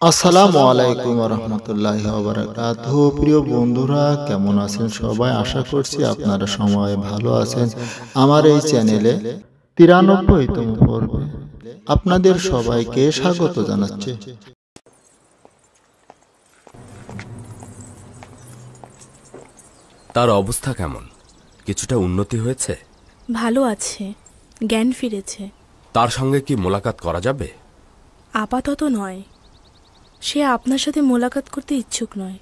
আসসালামু আলাইকুম রহমতুল্লাহি ওয়া বারাকাতুহু। প্রিয় বন্ধুরা, কেমন আছেন সবাই? আশা করছি আপনারা সময় ভালো আছেন। আমার এই চ্যানেলে 93তম পর্বে আপনাদের সবাইকে স্বাগত জানাচ্ছি। তার অবস্থা কেমন? কিছুটা উন্নতি হয়েছে? ভালো আছে, জ্ঞান ফিরেছে। তার সঙ্গে কি মোলাকাত করা যাবে? আপাতত নয়, সে আপনার সাথে মোলাকাত করতে ইচ্ছুক নয়।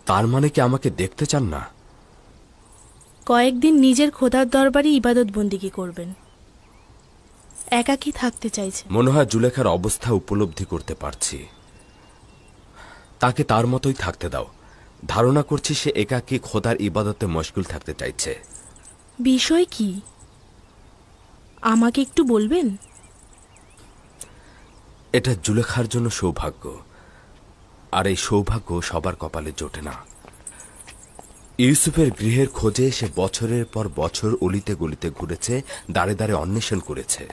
তার মানে কি আমাকে দেখতে চান না? কয়েকদিন নিজের খোদার দরবারে ইবাদত বন্দিগি করবেন, একাকী থাকতে চাইছে। মনে হয় জুলেখার অবস্থা উপলব্ধি করতে পারছি। তাকে তার মতোই থাকতে দাও। ধারণা করছি সে একাকী খোদার ইবাদতে মশগুল থাকতে চাইছে। বিষয় কি আমাকে একটু বলবেন? এটা জুলেখার জন্য সৌভাগ্য, আর এই সৌভাগ্য সবার কপালে জোটে না। ইউসুফের গৃহের খোঁজে সে বছরের পর বছর অলিতে গলিতে ঘুরেছে, দাঁড়ে দাঁড়ে অন্বেষণ করেছে।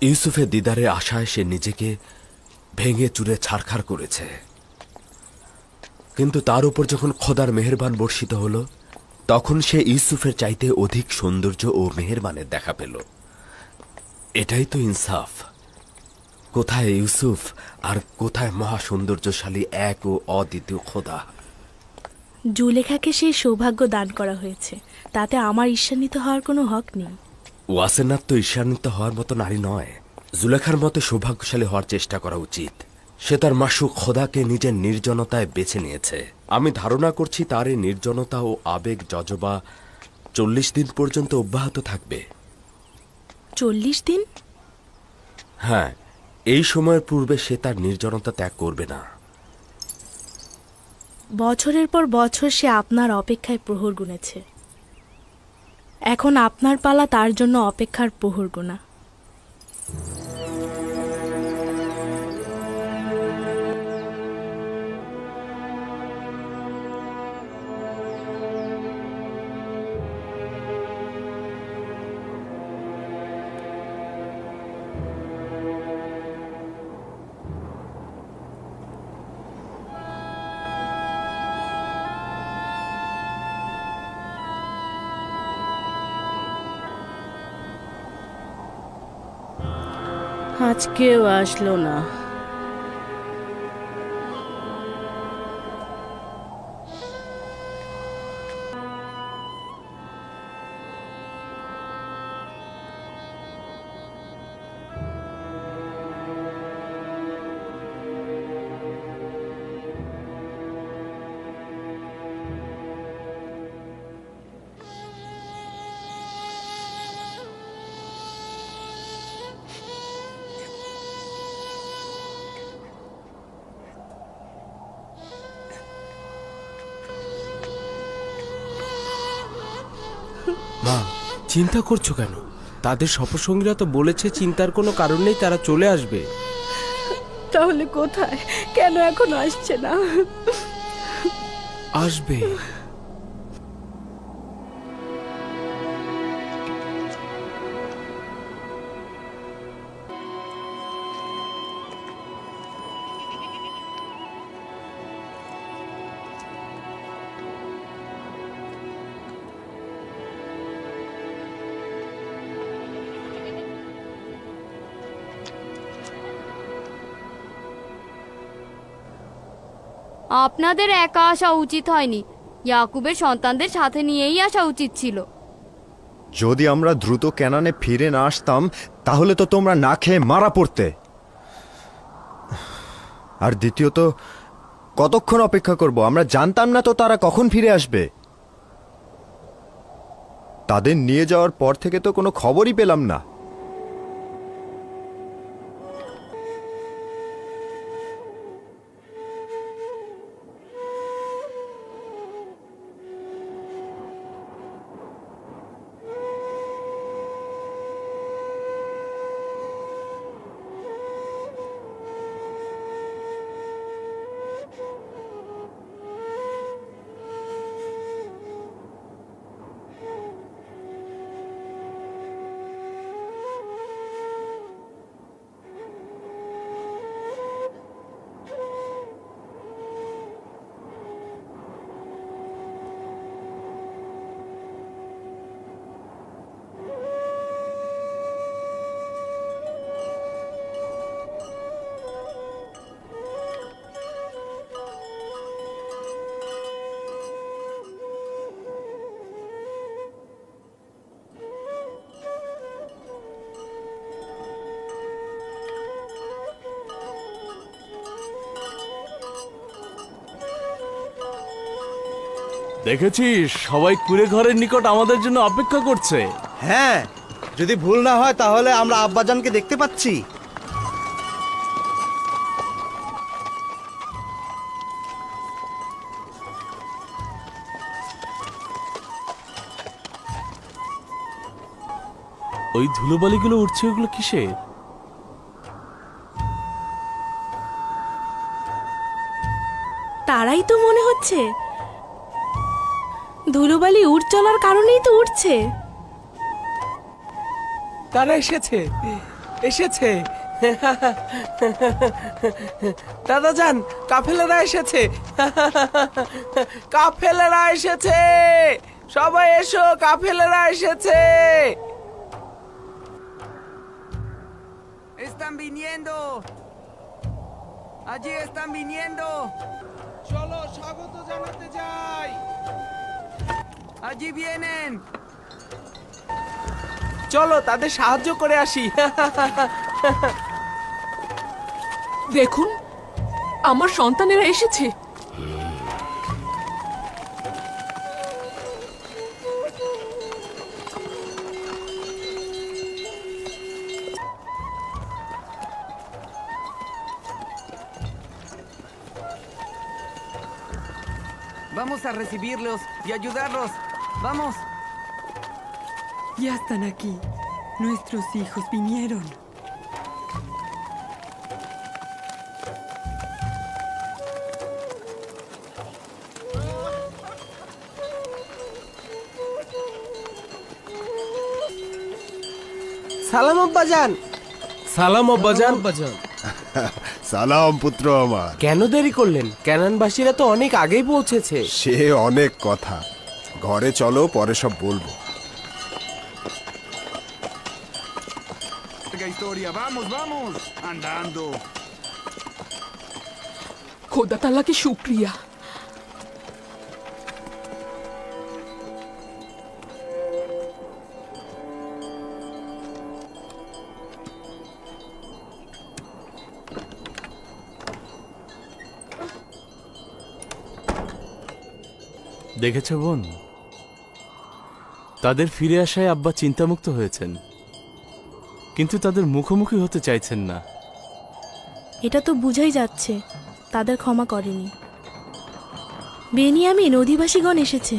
ইউসুফের দিদারের আশায় সে নিজেকে ভেঙে চুরে ছারখার করেছে। কিন্তু তার উপর যখন খোদার মেহেরবান বর্ষিত হল, তখন সে ইউসুফের চাইতে অধিক সৌন্দর্য ও মেহেরবানের দেখা পেল। এটাই তো ইনসাফ। কোথায় ইউসুফ আর কোথায় মহা সৌন্দর্যশালী এক ও অদ্বিতীয় খোদা? জুলেখাকে সেই সৌভাগ্য দান করা হয়েছে, তাতে আমার ঈর্ষান্বিত হওয়ার কোনো হক নেই। ওয়াসেনাত তো ঈর্ষান্বিত হওয়ার মতো নারী নয়। জুলেখার মতো সৌভাগ্যশালী হওয়ার চেষ্টা করা উচিত। সে তার মাসুক খোদাকে নিজের নির্জনতায় বেছে নিয়েছে। আমি ধারণা করছি তার এই নির্জনতা ও আবেগ জজবা 40 দিন পর্যন্ত অব্যাহত থাকবে। 40 দিন? হ্যাঁ, এই সময়ের পূর্বে সে তার নির্জনতা ত্যাগ করবে না। বছরের পর বছর সে আপনার অপেক্ষায় প্রহর গুনেছে, এখন আপনার পালা তার জন্য অপেক্ষার প্রহর গোনা। আজকেও আসলো না। মা, চিন্তা করছো কেন? তাদের সফরসঙ্গীরা তো বলেছে চিন্তার কোনো কারণ নেই, তারা চলে আসবে। তাহলে কোথায়, কেন এখন আসছে না? আসবে। আপনাদের একা আসা উচিত হয়নি, ইয়াকুবের সন্তানদের সাথে নিয়েই আসা উচিত ছিল। যদি আমরা দ্রুত কেনানে ফিরে না আসতাম, তাহলে তো তোমরা না খেয়ে মারা পড়তে। আর দ্বিতীয়ত, কতক্ষণ অপেক্ষা করব? আমরা জানতাম না তো তারা কখন ফিরে আসবে। তাদের নিয়ে যাওয়ার পর থেকে তো কোনো খবরই পেলাম না। দেখেছিস সবাই কুড়ে ঘরের নিকট আমাদের জন্য অপেক্ষা করছে। হ্যাঁ, যদি ভুল না হয় তাহলে আমরা আব্বাজানকে দেখতে পাচ্ছি। ওই ধুলোবালিগুলো উঠছে, ওগুলো কিসে? তারাই তো মনে হচ্ছে। ধুলোবালি উড় চলার কারণেই তো উঠছে। তারা এসেছে, এসেছে। দাদা যান, কাফেলারা এসেছে, কাফেলারা এসেছে, সবাই এসো, কাফেলারা এসেছে। Están viniendo. Allí están viniendo. চলো স্বাগত জানাতে যাই। Allí vienen. চলো তাদের সাহায্য করে আসি। দেখুন, আমার সন্তানেরা এসেছে। Vamos a recibirlos y ayudarlos. Vamos. Ya están aquí. Nuestros hijos vinieron. সালাম আব্বাজান। সালাম আব্বাজান। সালাম পুত্র আমার। কেন দেরি করলেন? ক্যানানবাসীরা তো অনেক আগেই পৌঁছেছে। সে অনেক কথা, ঘরে চলো, পরে সব বলবো। Historia. Vamos, vamos. Andando. খোদা তাআলাকে শুকরিয়া। দেখেছো বোন, তাদের ফিরে আসায় আব্বা চিন্তামুক্ত হয়েছেন, কিন্তু তাদের মুখোমুখি হতে চাইছেন না। এটা তো বুঝাই যাচ্ছে তাদের ক্ষমা করেনি। বেনিয়ামিন অধিবাসীগণ এসেছে।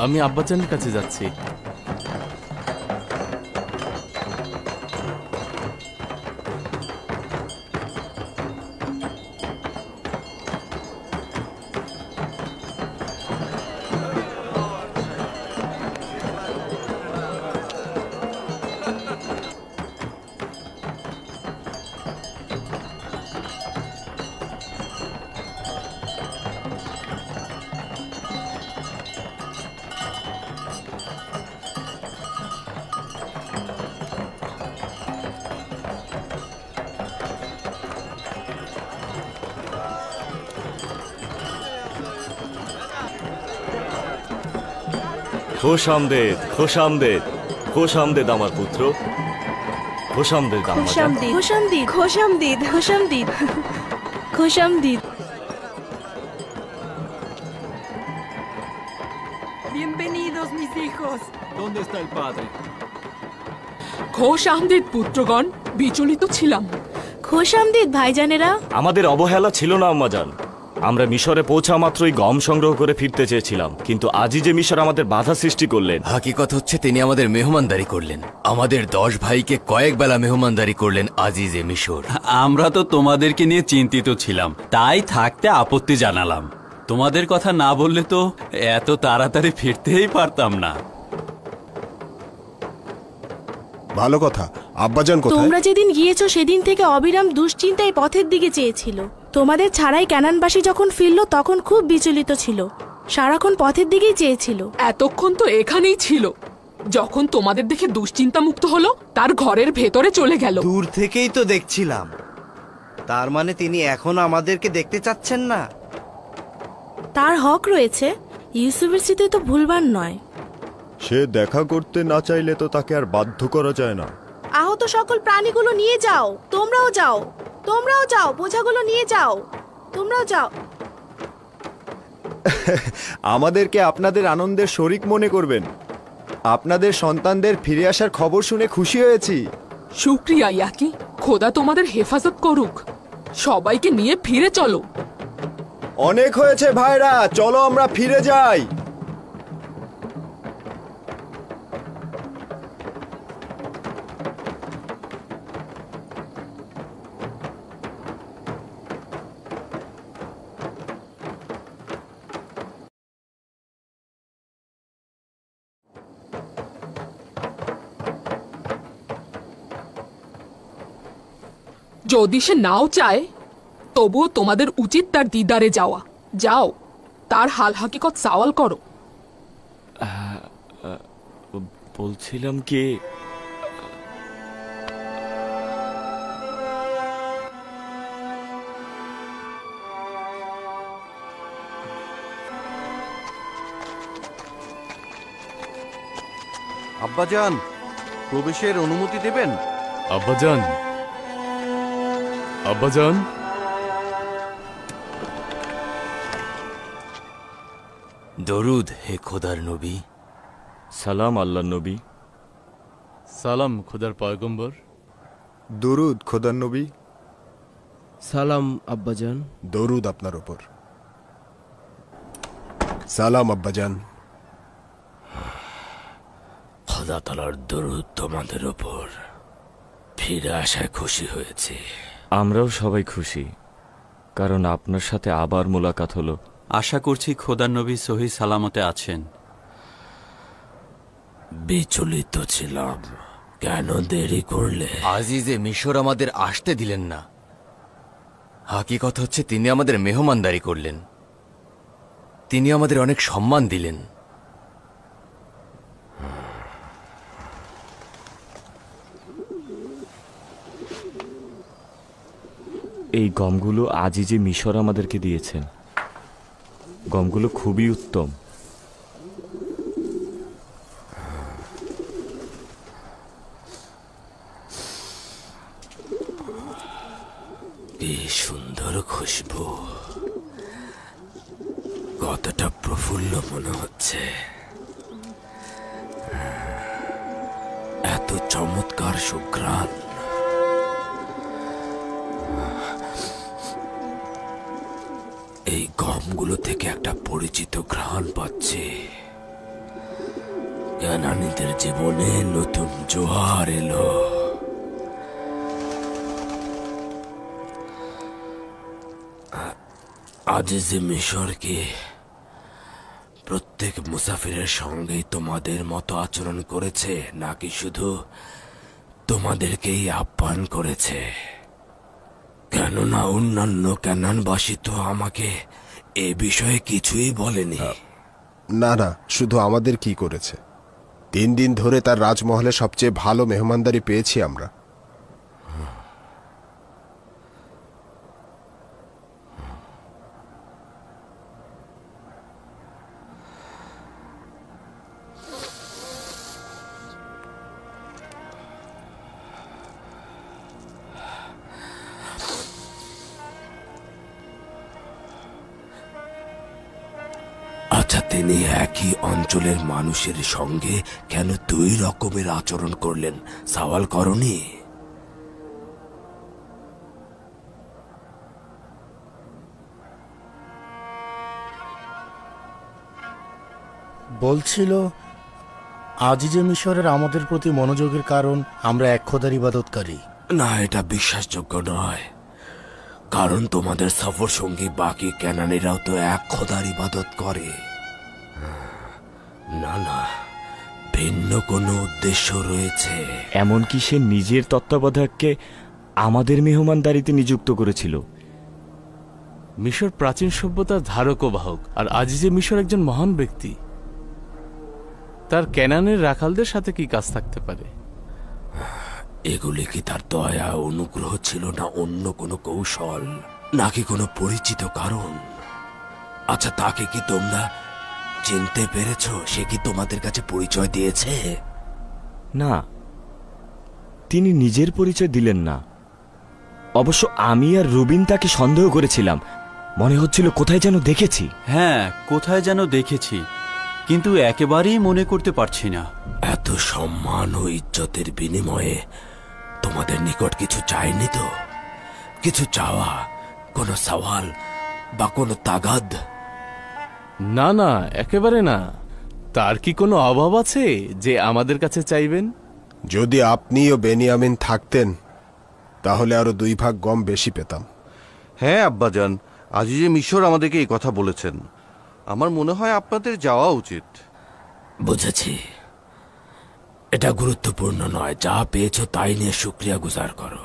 আমি আব্বাজানের কাছে যাচ্ছি। খোশ আমদেদ, খোশ আমদেদ, খোশ আমদেদ আমার পুত্র, খোশ আমদেদ আমার খোশামদিদ, খোশামদিদ, খোশামদিদ, খোশামদিদ, খোশামদিদ। Bienvenidos, mis hijos. ¿Dónde está el padre? খোশ Ahmed পুত্রগণ, বিচলিত ছিলাম। খোশামদিদ ভাইজানেরা। আমাদের অবহেলা ছিল না আম্মাজান। আমরা মিশরে পৌঁছা মাত্রই গম সংগ্রহ করে ফিরতে চেয়েছিলাম, কিন্তু আজই যে মিশর আমাদের বাধা সৃষ্টি করলেন। হাকিকত হচ্ছে তিনি আমাদের মেহমানদারি করলেন, আমাদের 10 ভাইকে কয়েক বেলা মেহমানদারি করলেন আজিজে মিশর। আমরা তো তোমাদেরকে নিয়ে চিন্তিত ছিলাম, তাই থাকতে আপত্তি জানালাম। তোমাদের কথা না বললে তো এত তাড়াতাড়ি ফিরতেই পারতাম না। ভালো কথা। আব্বাজান কোথায়? তোমরা যেদিন গিয়েছো সেদিন থেকে অবিরাম দুশ্চিন্তায় পথের দিকে চেয়েছিল। তোমাদের ছাড়াই ক্যানানবাসী যখন ফিরল তখন খুব বিচলিত ছিল, সারাক্ষণ পথের দিকেই চেয়েছিল। এতক্ষণ তো এখানেই ছিল, যখন তোমাদের দেখে দুশ্চিন্তা মুক্ত হলো তার ঘরের ভেতরে চলে গেল। দূর থেকেই তো দেখছিলাম। তার মানে তিনি এখন আমাদেরকে দেখতে চাচ্ছেন না। তার হক রয়েছে, ইউসুফের স্মৃতি তো ভুলবার নয়। সে দেখা করতে না চাইলে তো তাকে আর বাধ্য করা যায় না। আহত সকল প্রাণীগুলো নিয়ে যাও। তোমরাও যাও, তোমরাও যাও, বোঝাগুলো নিয়ে যাও, তোমরাও যাও। আমাদেরকে আপনাদের আনন্দের শরিক মনে করবেন। আপনাদের সন্তানদের ফিরে আসার খবর শুনে খুশি হয়েছি। শুক্রিয়া ইয়াকি, খোদা তোমাদের হেফাজত করুক। সবাইকে নিয়ে ফিরে চলো। অনেক হয়েছে ভাইরা, চলো আমরা ফিরে যাই। যদি সে নাও চায়, তবুও তোমাদের উচিত তার দিদারে যাওয়া। যাও, তার হাল হাকিকত সওয়াল করো। বলছিলাম কি, আব্বাজান, প্রবেশের অনুমতি দেবেন? আব্বাজান, আব্বাজান। দরুদ হে খোদার নবী। সালাম আল্লাহর নবী। সালাম খোদার পয়গম্বর। দরুদ খোদার নবী। সালাম আব্বাজান। দরুদ আপনার উপর। সালাম আব্বাজান। খোদা তাআলার দরুদ তোমাদের উপর। ফিরে আসায় খুশি হয়েছে। আমরাও সবাই খুশি, কারণ আপনার সাথে আবার মোলাকাত হলো। আশা করছি খোদার নবী সহি সালামতে আছেন। বিচলিত ছিলাম, কেন দেরি করলে? আজিজে মিশর আমাদের আসতে দিলেন না। হাকিকত হচ্ছে তিনি আমাদের মেহমানদারি করলেন, তিনি আমাদের অনেক সম্মান দিলেন। এই গমগুলো আজিজে মিশর আমাদেরকে দিয়েছেন। গমগুলো খুবই উত্তম। কি সুন্দর খুশবু, কতটা প্রফুল্ল মনে হচ্ছে। এত চমৎকার সুঘ্রাণ। এই গমগুলো থেকে একটা পরিচিত ঘ্রাণ পাচ্ছে। কেনানীদের জীবনে নতুন জোয়ার এলো। আজিজে মিশরকে প্রত্যেক মুসাফিরের সঙ্গেই তোমাদের মতো আচরণ করেছে, নাকি শুধু তোমাদেরকেই আহ্বান করেছে? কেননা অন্যান্য ক্যানানবাসী তো আমাকে এ বিষয়ে কিছুই বলেনি। না না, শুধু আমাদের কি করেছে। 3 দিন ধরে তার রাজমহলে সবচেয়ে ভালো মেহমানদারি পেয়েছি আমরা। আচ্ছা, তিনি একই অঞ্চলের মানুষের সঙ্গে কেন 2 রকমের আচরণ করলেন, সওয়াল করনি? বলছিল আজিজে মিশরের আমাদের প্রতি মনোযোগের কারণ আমরা এক খোদার ইবাদতকারী। না, এটা বিশ্বাসযোগ্য নয়, কারণ তোমাদের সফর সঙ্গী বাকি ক্যানানিরাও তো এক খোদার ইবাদত করে। না না, ভিন্ন কোনো উদ্দেশ্য রয়েছে। এমনকি সে নিজের তত্ত্বাবধায়ককে আমাদের মেহমানদারিতে নিযুক্ত করেছিল। মিশর প্রাচীন সভ্যতার ধারক ও বাহক, আর আজিজে মিশর একজন মহান ব্যক্তি। তার ক্যানানের রাখালদের সাথে কি কাজ থাকতে পারে? এগুলি কি তার দয়া অনুগ্রহ ছিল, না অন্য কোনো কৌশল, নাকি কোনো পরিচিত কারণ? আচ্ছা, তাকে কি তোমরা চিনতে পেরেছ? সে কি তোমাদের কাছে পরিচয় দিয়েছে? না, তিনি নিজের পরিচয় দিলেন না। অবশ্য আমি আর রুবিন তাকে সন্দেহ করেছিলাম, মনে হচ্ছিল কোথায় যেন দেখেছি। হ্যাঁ, কোথায় যেন দেখেছি, কিন্তু একেবারেই মনে করতে পারছি না। এত সম্মান ও ইজ্জতের বিনিময়ে তোমাদের নিকট কিছু চাইনি তো? কিছু চাওয়া, কোনো সওয়াল বা কোনো তাগাদ? না না, একেবারে না। তার কি কোনো অভাব আছে যে আমাদের কাছে চাইবেন? যদি আপনি ও বেনিয়ামিন থাকতেন তাহলে আরো 2 ভাগ গম বেশি পেতাম। হ্যাঁ আব্বাজান, আজিজে মিশর আমাদেরকে এই কথা বলেছেন। আমার মনে হয় আপনাদের যাওয়া উচিত। বুঝেছি, এটা গুরুত্বপূর্ণ নয়। যা পেয়েছো তাই নিয়ে শুকরিয়া গুজার করো।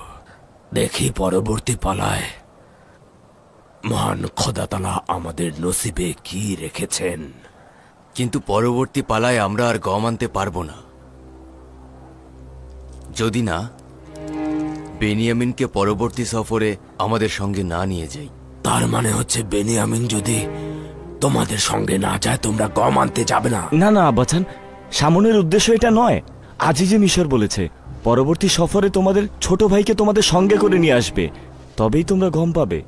দেখি পরবর্তী পালায় মহান খোদা তাআলা আমাদের নসিবে কি রেখেছেন। কিন্তু পরবর্তী পালায় আমরা আর গম আনতে পারবো না, যদি না বেনিয়ামিনকে পরবর্তী সফরে আমাদের সঙ্গে না নিয়ে যাই। তার মানে হচ্ছে বেনিয়ামিন যদি তোমাদের সঙ্গে না যায় তোমরা গম আনতে যাবে না? না না আব্বাজান, সামনের উদ্দেশ্য এটা নয়। আজিজে মিশর বলেছে পরবর্তী সফরে তোমাদের ছোট ভাইকে তোমাদের সঙ্গে করে নিয়ে আসবে, তবেই তোমরা গম পাবে।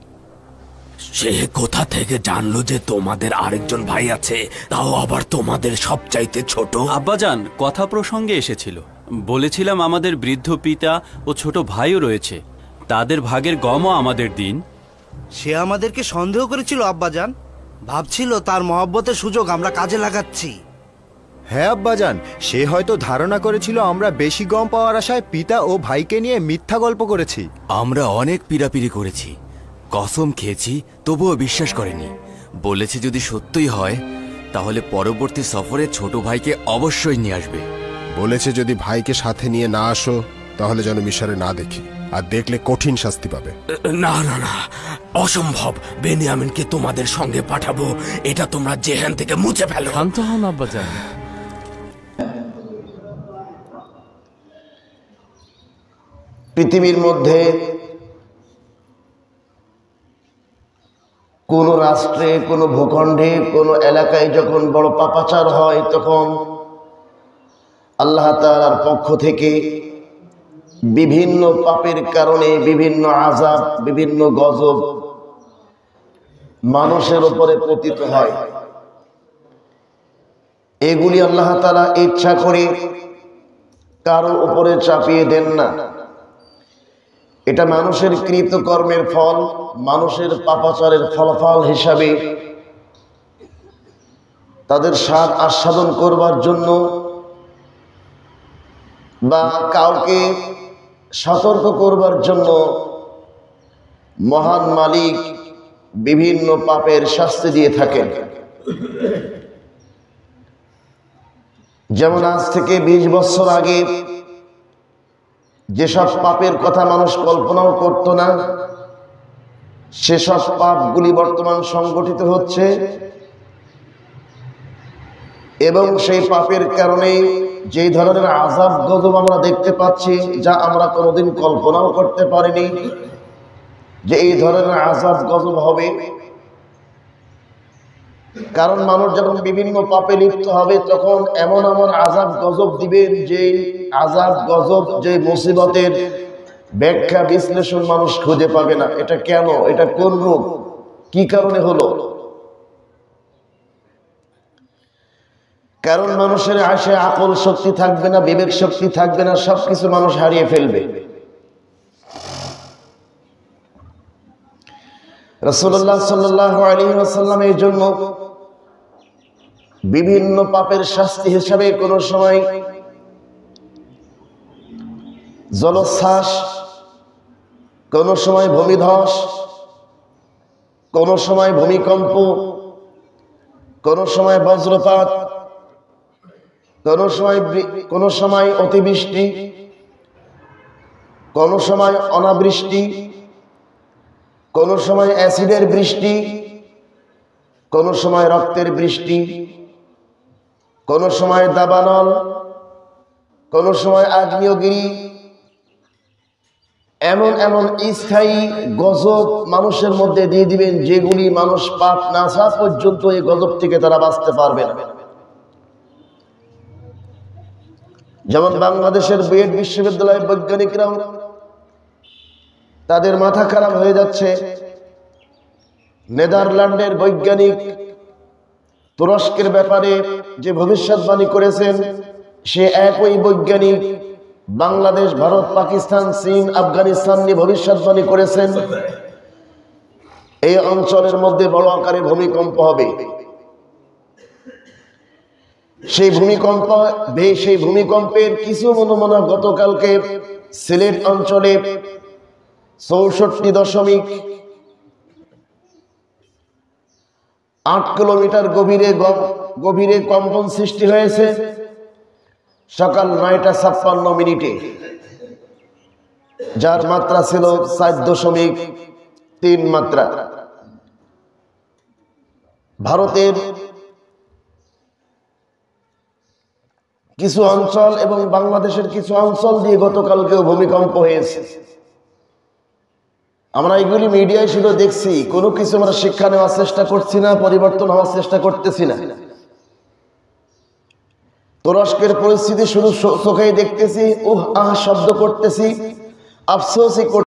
সে কোথা থেকে জানলো যে তোমাদের আরেকজন ভাই আছে, তাও আবার তোমাদের সবচাইতে ছোট? আব্বাজান, কথা প্রসঙ্গে এসেছিল। বলেছিলাম আমাদের বৃদ্ধ পিতা ও ছোট ভাইও রয়েছে, তাদের ভাগের গমও আমাদের দিন। সে আমাদেরকে সন্দেহ করেছিল আব্বাজান, ভাবছিল তার মহব্বতের সুযোগ আমরা কাজে লাগাচ্ছি। হ্যাঁ আব্বাজান, সে হয়তো ধারণা করেছিল আমরা বেশি গম পাওয়ার আশায় পিতা ও ভাইকে নিয়ে মিথ্যা গল্প করেছি। আমরা অনেক পীড়াপিড়ি করেছি, কসম খেয়েছি, তবুও বিশ্বাস করেনি। বলেছে যদি সত্যই হয় তাহলে পরবর্তী সফরে ছোট ভাইকে অবশ্যই নিয়ে আসবে। বলেছে যদি ভাইকে সাথে নিয়ে না আসো তাহলে যেন মিশরে না দেখি, আর দেখলে কঠিন শাস্তি পাবে। না না না, অসম্ভব। বেনিয়ামিনকে তোমাদের সঙ্গে পাঠাবো, এটা তোমরা জেহান থেকে মুছে ফেলো। শান্ত হন আব্বাজান। পৃথিবীর মধ্যে কোন রাষ্ট্রে, কোন ভূখণ্ডে, কোন এলাকায় যখন বড় পাপাচার হয় তখন আল্লাহ তাআলার পক্ষ থেকে বিভিন্ন পাপের কারণে বিভিন্ন আযাব, বিভিন্ন গজব মানুষের উপরে পতিত হয়। এগুলি আল্লাহ তাআলা ইচ্ছা করে কারো উপরে চাপিয়ে দেন না। এটা মানুষের কৃতকর্মের ফল, মানুষের পাপাচারের ফলাফল হিসাবে তাদের স্বাদ আস্বাদন করবার জন্য বা কাউকে সতর্ক করবার জন্য মহান মালিক বিভিন্ন পাপের শাস্তি দিয়ে থাকেন। যেমন আজ থেকে 20 বছর আগে যেসব পাপের কথা মানুষ কল্পনাও করত না, সেসব পাপগুলি বর্তমান সংগঠিত হচ্ছে এবং সেই পাপের কারণে যে ধরনের আযাব গজব আমরা দেখতে পাচ্ছি, যা আমরা কোনোদিন কল্পনাও করতে পারিনি যে এই ধরনের আযাব গজব হবে। কারণ মানুষ যখন বিভিন্ন পাপে লিপ্ত হবে তখন এমন এমন আযাব গজব দিবেন যে আযাব গজব, যে মুসিবতের ব্যাখ্যা বিশ্লেষণ মানুষ খুঁজে পাবে না। এটা কেন, এটা কোন রূপ, কি কারণে হলো? কারণ মানুষের আসে আকল শক্তি থাকবে না, বিবেক শক্তি থাকবে না, সবকিছু মানুষ হারিয়ে ফেলবে। রাসূলুল্লাহ সাল্লাল্লাহু আলাইহি ওয়াসাল্লাম এই জন্য বিভিন্ন পাপের শাস্তি হিসাবে কোন সময় জলোচ্ছ্বাস, কোন সময় ভূমিধস, কোন সময় ভূমিকম্প, কোন সময় বজ্রপাত, কোন সময় অতিবৃষ্টি, কোন সময় অনাবৃষ্টি, কোন সময় অ্যাসিডের বৃষ্টি, কোন সময় রক্তের বৃষ্টি, কোন সময় দাবানল, কোন সময় আগ্নেয়গিরি, এমন এমন স্থায়ী গজব মানুষের মধ্যে দিয়ে দিবেন যেগুলি মানুষ পাপ না ছাড়া পর্যন্ত এই গজব থেকে তারা বাঁচতে পারবে না। যেমন বাংলাদেশের বুয়েট বিশ্ববিদ্যালয়ের বৈজ্ঞানিকরাও তাদের মাথা খারাপ হয়ে যাচ্ছে। নেদারল্যান্ডের বৈজ্ঞানিক তুরস্কের ব্যাপারে যে ভবিষ্যৎবাণী করেছেন, সে একই বৈজ্ঞানিক বাংলাদেশ, ভারত, পাকিস্তান, চীন, আফগানিস্তান নিয়ে ভবিষ্যৎবাণী করেছেন এই অঞ্চলের মধ্যে বড় আকারে ভূমিকম্প হবে। সেই ভূমিকম্পের কিছু অনুমান গতকালকে সিলেট অঞ্চলে 64.8 কিলোমিটার গভীরে কম্পন সৃষ্টি হয়েছে সকাল 9:56 যার মাত্রা ছিল 4.3 মাত্রা। ভারতের কিছু অঞ্চল এবং বাংলাদেশের কিছু অঞ্চল দিয়ে গতকালকেও ভূমিকম্প হয়েছে। আমরা এগুলি মিডিয়ায় শুধু দেখছি, কোনো কিছু আমরা শিক্ষা নেওয়ার চেষ্টা করছি না, পরিবর্তন হওয়ার চেষ্টা করতেছি না। তুরস্কের পরিস্থিতি শুধু চোখেই দেখতেছি, শব্দ করতেছি, আফসোসই